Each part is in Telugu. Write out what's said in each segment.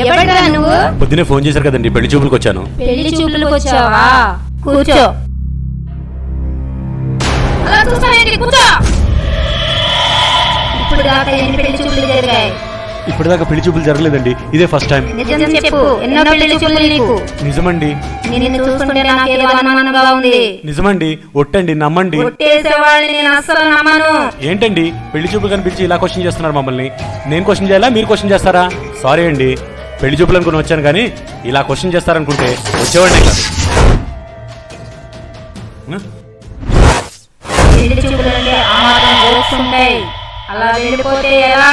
ఎవడరా నువ్వు? పొద్దునే ఫోన్ చేశారు కదండి, పెళ్లి చూపులకు వచ్చాను. పెళ్లి చూపులకు వచ్చావా? కూర్చో. అలా చూస్తావేంటి? కూర్చో. ఇప్పుడు దాకా ఎన్ని పెళ్లి చూపులు జరిగాయి? ఇప్పటిదాకా పెళ్లి చూపులు జరగలేదండి, ఇదే ఫస్ట్ టైం. నిజం చెప్పు, ఎన్నో పెళ్లి చూపులు నీకు? నిజమండి. నిన్ను చూస్తుంటే నాకేదో అనుమానంగా ఉంది. నిజమండి, ఒట్టండి, నమ్మండి. ఒట్టేసేవాళ్ళని నేను అస్సలు నమ్మను. ఏంటండి పెళ్లి చూపులు కనిపించి ఇలా క్వశ్చన్ చేస్తున్నారు మమ్మల్ని? నేను క్వశ్చన్ చేయాలా, మీరు క్వశ్చన్ చేస్తారా? సారీ అండి, పెళ్లి చూపులు అనుకుని వచ్చాను, కానీ ఇలా క్వశ్చన్ చేస్తారనుకుంటే వచ్చేవాడినే కాదు. పెళ్లి చూపులు అంటే ఆ మాత్రం జోక్స్ ఉంటాయి, అలా వెళ్ళిపోతే ఎలా?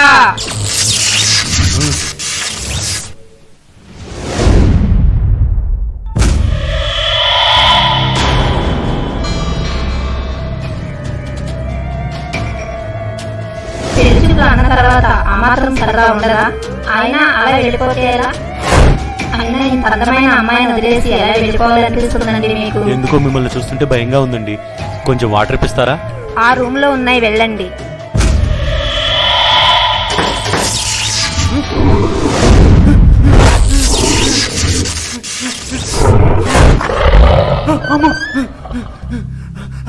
పెళ్లి చూపులు అన్న తర్వాత ఆ మాత్రం సరదా ఉండదా? అయినా అలా వెళ్ళిపోతే ఎలా? అయినా ఇంత అందమైన అమ్మాయిని వదిలేసి ఎలా వెళ్ళిపోవాలనిపిస్తుందండి మీకు? ఎందుకో మిమ్మల్ని చూస్తుంటే భయంగా ఉందండి, కొంచెం వాటర్ ఇప్పిస్తారా? ఆ రూమ్ లో ఉన్నాయి, వెళ్ళండి.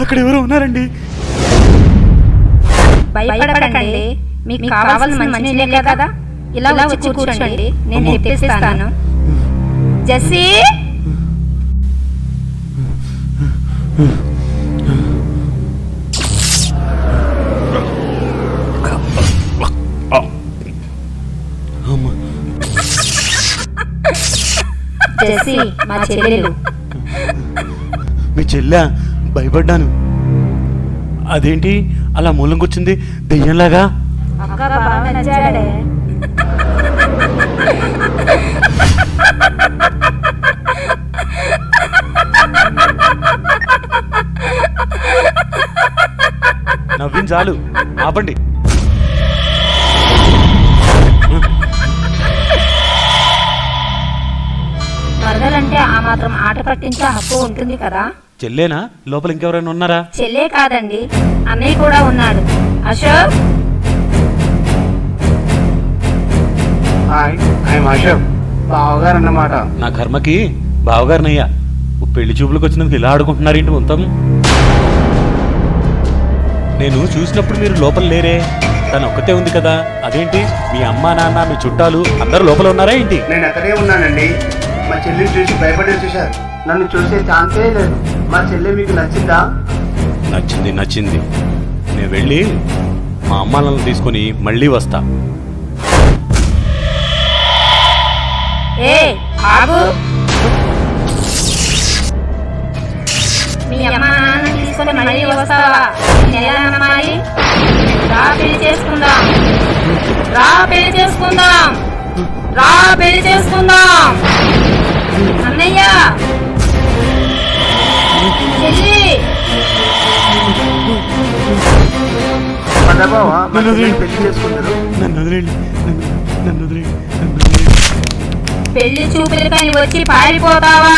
అక్కడ ఎవరు ఉన్నారండి? భయపడకండి, మీకు కావాల్సిన మంచినీళ్ళే కదా, ఇలా వచ్చి కూర్చోండి, నేను తెప్పిస్తాను. జెస్సీ, జెస్సీ మా చెల్లెలు. మీ చెల్లె? భయపడ్డాను. అదేంటి అలా మూలం కూర్చుంది దెయ్యంలాగా? అక్క బాగా నచ్చాడే. నవ్వింది చాలు, ఆపండి. మరదలంటే ఆ మాత్రం ఆట పట్టించే హక్కు ఉంటుంది కదా. చెల్లేనా? లోపల ఇంకెవరైనా ఉన్నారా? చెల్లే కాదండి, అన్నయ్య కూడా ఉన్నాడు. అశోక్, అశోక్ బావగారు అన్నమాట. నా కర్మకి బావగారినయ్యా. పెళ్లి చూపులకు వచ్చినందుకు ఇలా ఆడుకుంటున్నారేంటి మొత్తం? నేను చూసినప్పుడు మీరు లోపల లేరే, తను ఒక్కతే ఉంది కదా, అదేంటి? మీ అమ్మా నాన్న, మీ చుట్టాలు అందరూ లోపల ఉన్నారా ఏంటి? నేను అక్కడే ఉన్నానండి. మా చెల్లిని చూసి భయపడి వచ్చేసారు. నన్ను చూసే ఛాన్సే లేదు. మా చెల్లి మీకు నచ్చిందా? నచ్చింది, నచ్చింది. నేను వెళ్ళి మా అమ్మా నాన్నలు తీసుకొని మళ్ళీ వస్తా. ఏ ఆగు. మీ అమ్మ నాన్న తీసుకొని మళ్ళీ వస్తావా? నేను ఎలా నమ్మాలి? రా పెళ్లి చేసుకుందాం, రా పెళ్లి చేసుకుందాం, రా పెళ్లి చేసుకుందాం. అన్నయ్య, చెల్లి, పదబావా మా చెల్లిని పెళ్లి చేసుకున్నారు. నన్ను వదిలేండి, నన్ను వదిలేండి. పెళ్లి చూపులకని వచ్చి పారిపోతావా?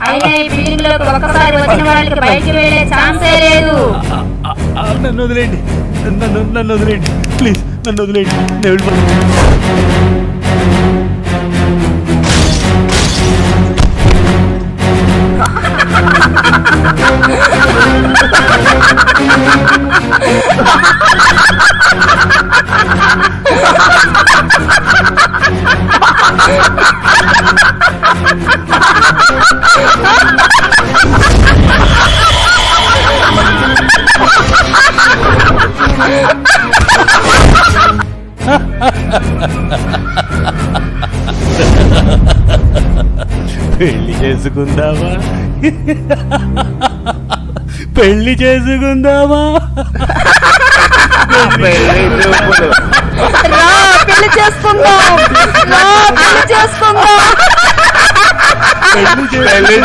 అయినా ఈ బిల్డింగ్ లోకి ఒక్కసారి వచ్చిన వాళ్ళకి బయటికి వెళ్ళే ఛాన్సే లేదు. నన్ను వదిలేండి, నన్ను వదిలేండి, ప్లీజ్ నన్ను వదిలేండి, నేను వెళ్ళిపోతాను. పెళ్లి చేసుకుందామా? పెళ్లి చేసుకుందామా? రా పెళ్లి చేసుకుందాం, రా పెళ్లి చేసుకుందాం. పెళ్లి